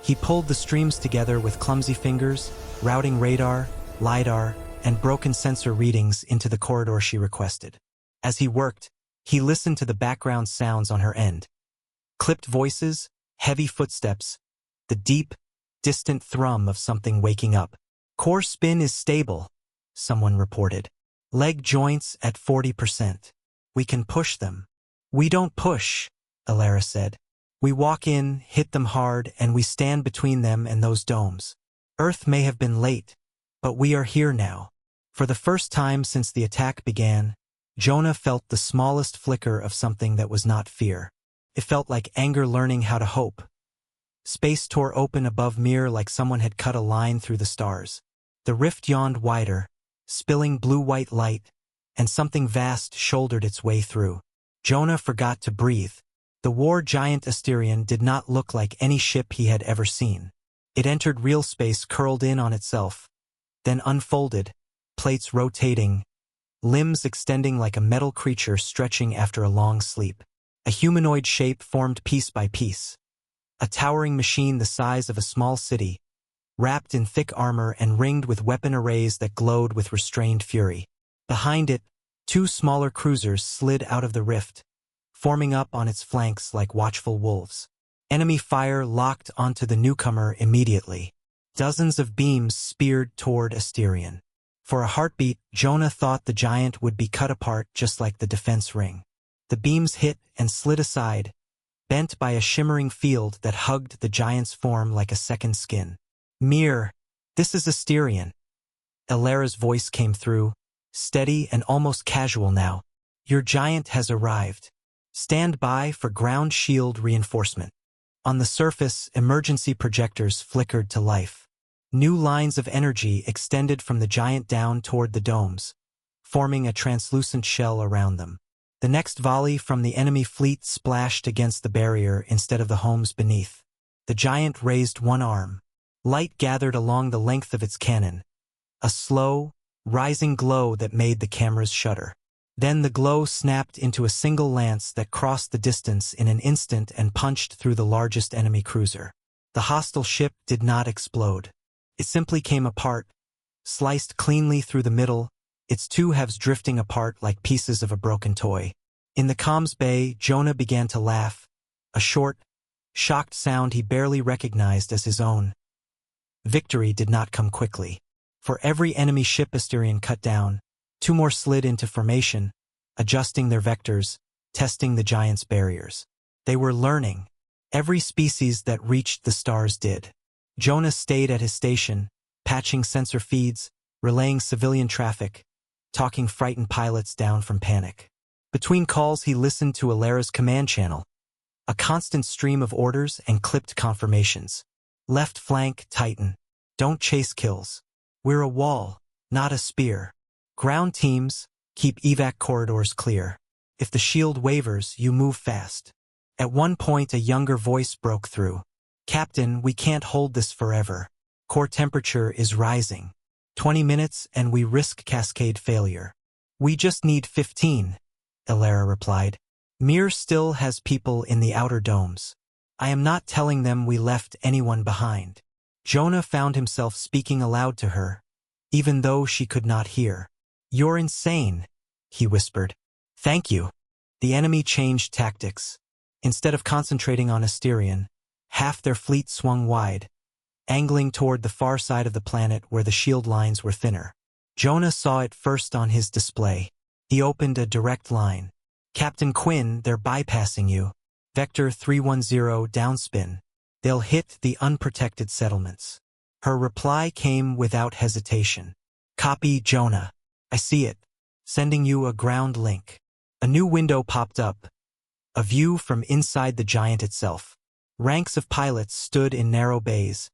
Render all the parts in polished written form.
He pulled the streams together with clumsy fingers, routing radar, LiDAR, and broken sensor readings into the corridor she requested. As he worked, he listened to the background sounds on her end. Clipped voices, heavy footsteps, the deep, distant thrum of something waking up. Core spin is stable, someone reported. Leg joints at 40%. We can push them. We don't push, Alara said. We walk in, hit them hard, and we stand between them and those domes. Earth may have been late, but we are here now. For the first time since the attack began, Jonah felt the smallest flicker of something that was not fear. It felt like anger learning how to hope. Space tore open above Mir like someone had cut a line through the stars. The rift yawned wider, spilling blue-white light, and something vast shouldered its way through. Jonah forgot to breathe. The war giant Asterion did not look like any ship he had ever seen. It entered real space curled in on itself, then unfolded, plates rotating, limbs extending like a metal creature stretching after a long sleep. A humanoid shape formed piece by piece. A towering machine the size of a small city, wrapped in thick armor and ringed with weapon arrays that glowed with restrained fury. Behind it, two smaller cruisers slid out of the rift, forming up on its flanks like watchful wolves. Enemy fire locked onto the newcomer immediately. Dozens of beams speared toward Asterion. For a heartbeat, Jonah thought the giant would be cut apart just like the defense ring. The beams hit and slid aside, bent by a shimmering field that hugged the giant's form like a second skin. Mir, this is Asterion. Alara's voice came through, steady and almost casual now. Your giant has arrived. Stand by for ground shield reinforcement. On the surface, emergency projectors flickered to life. New lines of energy extended from the giant down toward the domes, forming a translucent shell around them. The next volley from the enemy fleet splashed against the barrier instead of the homes beneath. The giant raised one arm. Light gathered along the length of its cannon, a slow, rising glow that made the cameras shudder. Then the glow snapped into a single lance that crossed the distance in an instant and punched through the largest enemy cruiser. The hostile ship did not explode. It simply came apart, sliced cleanly through the middle, its two halves drifting apart like pieces of a broken toy. In the comms bay, Jonah began to laugh, a short, shocked sound he barely recognized as his own. Victory did not come quickly. For every enemy ship Asterion cut down, two more slid into formation, adjusting their vectors, testing the giant's barriers. They were learning. Every species that reached the stars did. Jonah stayed at his station, patching sensor feeds, relaying civilian traffic, talking frightened pilots down from panic. Between calls he listened to Alara's command channel, a constant stream of orders and clipped confirmations. Left flank, tighten. Don't chase kills. We're a wall, not a spear. Ground teams, keep evac corridors clear. If the shield wavers, you move fast. At one point a younger voice broke through. Captain, we can't hold this forever. Core temperature is rising. 20 minutes and we risk cascade failure. We just need 15, Alara replied. Mir still has people in the outer domes. I am not telling them we left anyone behind. Jonah found himself speaking aloud to her, even though she could not hear. You're insane, he whispered. Thank you. The enemy changed tactics. Instead of concentrating on Asterion, half their fleet swung wide, angling toward the far side of the planet where the shield lines were thinner. Jonah saw it first on his display. He opened a direct line. Captain Quinn, they're bypassing you. Vector 310 downspin. They'll hit the unprotected settlements. Her reply came without hesitation. Copy, Jonah. I see it. Sending you a ground link. A new window popped up. A view from inside the giant itself. Ranks of pilots stood in narrow bays,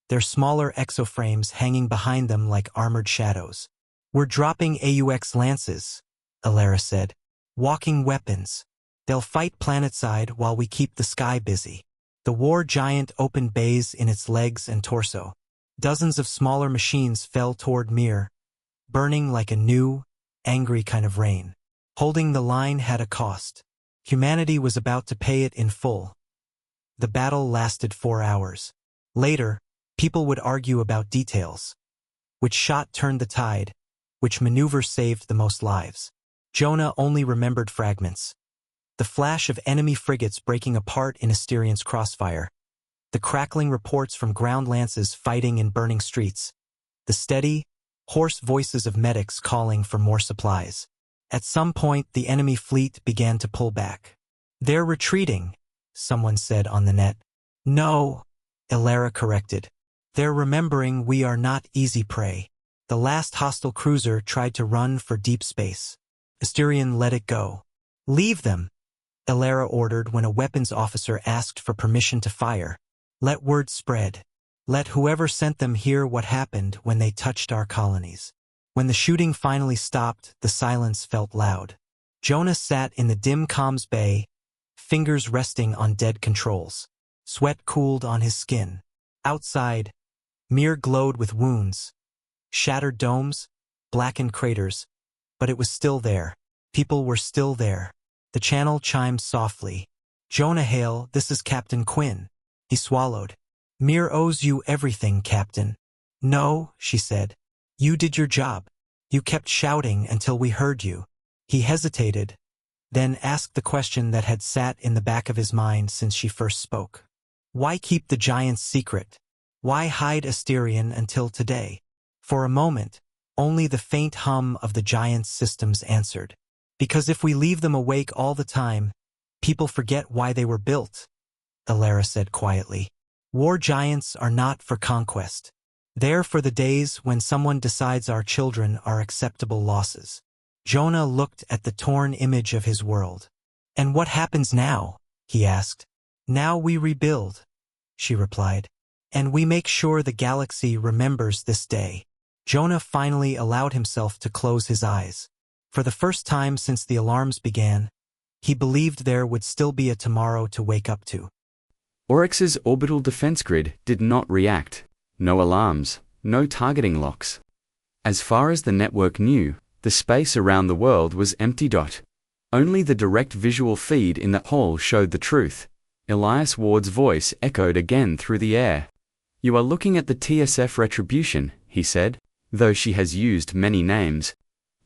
their smaller exoframes hanging behind them like armored shadows. We're dropping AUX lances, Alara said. Walking weapons. They'll fight planetside while we keep the sky busy. The war giant opened bays in its legs and torso. Dozens of smaller machines fell toward Mir, burning like a new, angry kind of rain. Holding the line had a cost. Humanity was about to pay it in full. The battle lasted 4 hours. Later, people would argue about details. Which shot turned the tide? Which maneuver saved the most lives? Jonah only remembered fragments. The flash of enemy frigates breaking apart in Asterian's crossfire. The crackling reports from ground lances fighting in burning streets. The steady, hoarse voices of medics calling for more supplies. At some point, the enemy fleet began to pull back. "They're retreating," someone said on the net. "No," Elara corrected. "They're remembering we are not easy prey." The last hostile cruiser tried to run for deep space. Asterian let it go. "Leave them," Elara ordered when a weapons officer asked for permission to fire. "Let word spread. Let whoever sent them hear what happened when they touched our colonies." When the shooting finally stopped, the silence felt loud. Jonah sat in the dim comms bay, fingers resting on dead controls. Sweat cooled on his skin. Outside, Mir glowed with wounds. Shattered domes, blackened craters. But it was still there. People were still there. The channel chimed softly. "Jonah Hale, this is Captain Quinn." He swallowed. "Mir owes you everything, Captain." "No," she said. "You did your job. You kept shouting until we heard you." He hesitated, then asked the question that had sat in the back of his mind since she first spoke. Why keep the giants secret? Why hide Asterian until today? For a moment, only the faint hum of the giants' systems answered. "Because if we leave them awake all the time, people forget why they were built," Elara said quietly. "War giants are not for conquest. They're for the days when someone decides our children are acceptable losses." Jonah looked at the torn image of his world. "And what happens now?" he asked. "Now we rebuild," she replied. "And we make sure the galaxy remembers this day." Jonah finally allowed himself to close his eyes. For the first time since the alarms began, he believed there would still be a tomorrow to wake up to. Oryx's orbital defense grid did not react. No alarms, no targeting locks. As far as the network knew, the space around the world was empty. Only the direct visual feed in the hall showed the truth. Elias Ward's voice echoed again through the air. "You are looking at the TSF Retribution," he said, though she has used many names.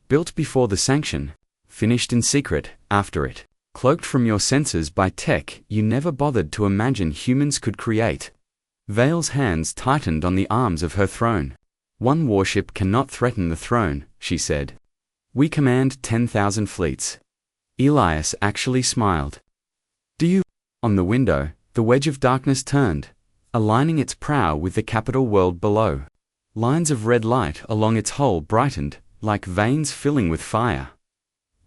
"Built before the sanction, finished in secret after it, cloaked from your senses by tech you never bothered to imagine humans could create." Vale's hands tightened on the arms of her throne. "One warship cannot threaten the throne," she said. "We command 10,000 fleets." Elias actually smiled. "Do you?" On the window, the wedge of darkness turned, aligning its prow with the capital world below. Lines of red light along its hull brightened, like veins filling with fire.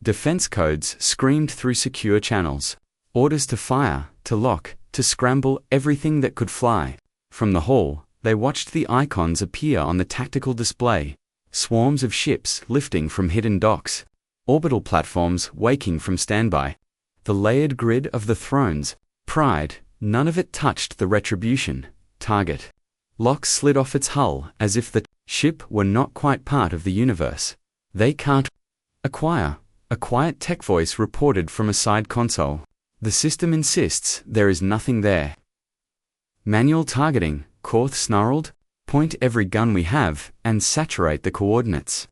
Defense codes screamed through secure channels. Orders to fire, to lock, to scramble everything that could fly. From the hall, they watched the icons appear on the tactical display. Swarms of ships lifting from hidden docks. Orbital platforms waking from standby. The layered grid of the thrones. Pride, none of it touched the Retribution. Target. Locks slid off its hull as if the ship were not quite part of the universe. "They can't acquire," a quiet tech voice reported from a side console. "The system insists there is nothing there." "Manual targeting," Korth snarled. "Point every gun we have, and saturate the coordinates."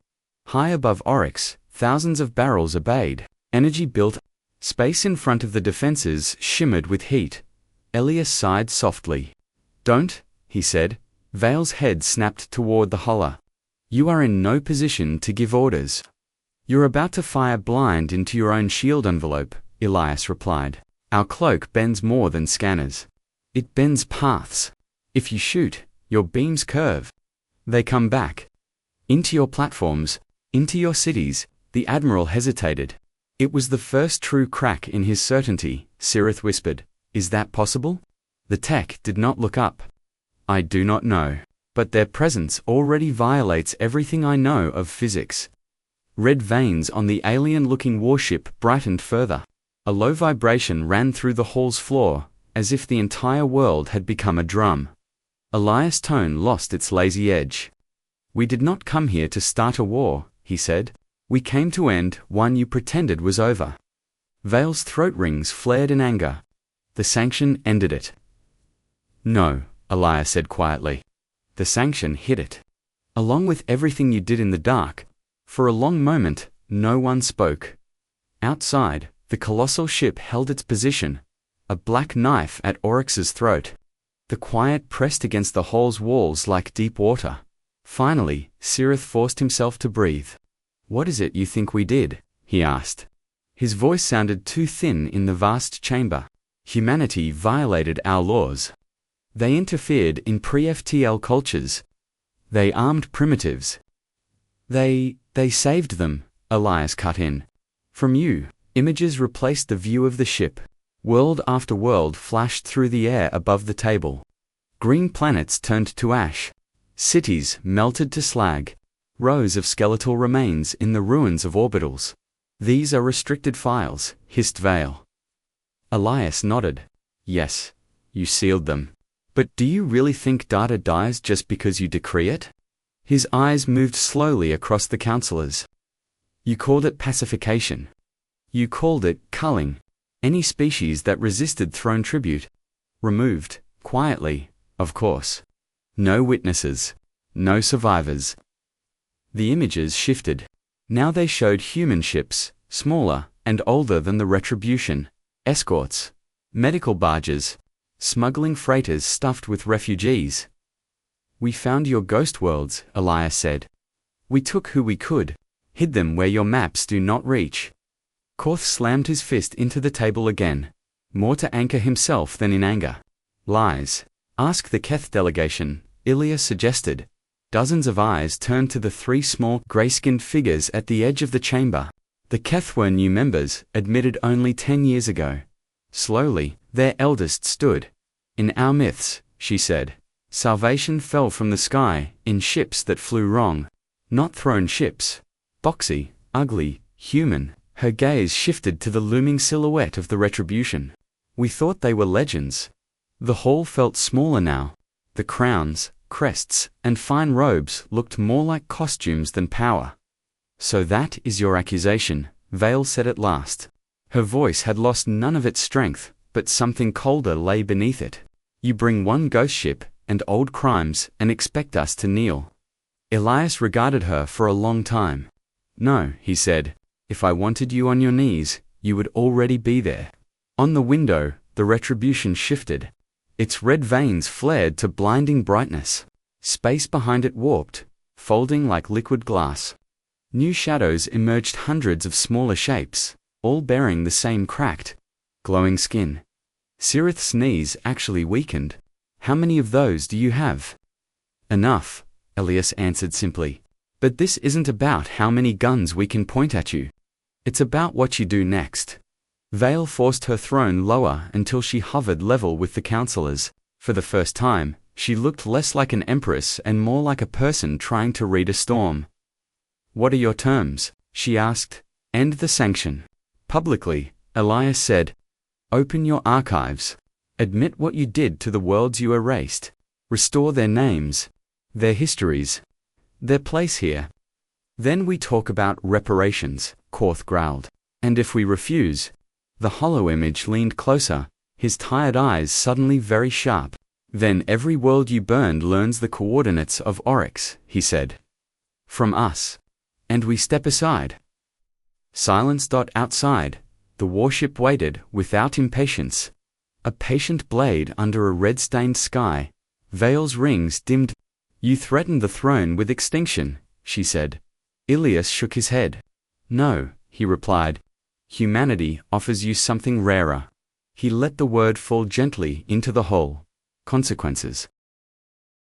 High above Oryx, thousands of barrels obeyed. Energy built. Space in front of the defenses shimmered with heat. Elias sighed softly. "Don't," he said. Vale's head snapped toward the holler. "You are in no position to give orders. You're about to fire blind into your own shield envelope," Elias replied. "Our cloak bends more than scanners. It bends paths. If you shoot, your beams curve. They come back. Into your platforms, into your cities." The Admiral hesitated. It was the first true crack in his certainty. Sirith whispered, "Is that possible?" The tech did not look up. "I do not know. But their presence already violates everything I know of physics." Red veins on the alien-looking warship brightened further. A low vibration ran through the hall's floor, as if the entire world had become a drum. Elias' tone lost its lazy edge. "We did not come here to start a war," he said. "We came to end one you pretended was over." Vale's throat rings flared in anger. "The sanction ended it." "No," Elias said quietly. The sanction hit it. Along with everything you did in the dark, for a long moment, no one spoke. Outside, the colossal ship held its position, a black knife at Oryx's throat. The quiet pressed against the hall's walls like deep water. Finally, Cirith forced himself to breathe. What is it you think we did? He asked. His voice sounded too thin in the vast chamber. Humanity violated our laws. They interfered in pre-FTL cultures. They armed primitives. They saved them, Elias cut in. From you, images replaced the view of the ship. World after world flashed through the air above the table. Green planets turned to ash. Cities melted to slag. Rows of skeletal remains in the ruins of orbitals. These are restricted files, hissed Vale. Elias nodded. Yes, you sealed them. But do you really think data dies just because you decree it? His eyes moved slowly across the counselors. You called it pacification. You called it culling. Any species that resisted throne tribute. Removed, quietly, of course. No witnesses. No survivors. The images shifted. Now they showed human ships, smaller and older than the Retribution, escorts, medical barges, smuggling freighters stuffed with refugees. We found your ghost worlds, Elias said. We took who we could, hid them where your maps do not reach. Korth slammed his fist into the table again, more to anchor himself than in anger. Lies. Ask the Keth delegation, Ilias suggested. Dozens of eyes turned to the three small, grey-skinned figures at the edge of the chamber. The Keth were new members, admitted only 10 years ago. Slowly, their eldest stood. In our myths, she said, salvation fell from the sky, in ships that flew wrong. Not throne ships. Boxy, ugly, human. Her gaze shifted to the looming silhouette of the Retribution. We thought they were legends. The hall felt smaller now. The crowns, crests, and fine robes looked more like costumes than power. So that is your accusation, Vale said at last. Her voice had lost none of its strength, but something colder lay beneath it. You bring one ghost ship and old crimes and expect us to kneel. Elias regarded her for a long time. No, he said. If I wanted you on your knees, you would already be there. On the window, the Retribution shifted. Its red veins flared to blinding brightness. Space behind it warped, folding like liquid glass. New shadows emerged, hundreds of smaller shapes, all bearing the same cracked, glowing skin. Cirith's knees actually weakened. How many of those do you have? Enough, Elias answered simply. But this isn't about how many guns we can point at you. It's about what you do next. Vale forced her throne lower until she hovered level with the counselors. For the first time, she looked less like an empress and more like a person trying to read a storm. What are your terms? She asked. End the sanction. Publicly, Elias said. Open your archives. Admit what you did to the worlds you erased. Restore their names, their histories, their place here. Then we talk about reparations, Korth growled. And if we refuse? The hollow image leaned closer, his tired eyes suddenly very sharp. Then every world you burned learns the coordinates of Oryx, he said. From us. And we step aside. Silence. Outside, the warship waited without impatience. A patient blade under a red-stained sky. Vale's rings dimmed. You threatened the throne with extinction, she said. Ilias shook his head. No, he replied. Humanity offers you something rarer. He let the word fall gently into the hole. Consequences.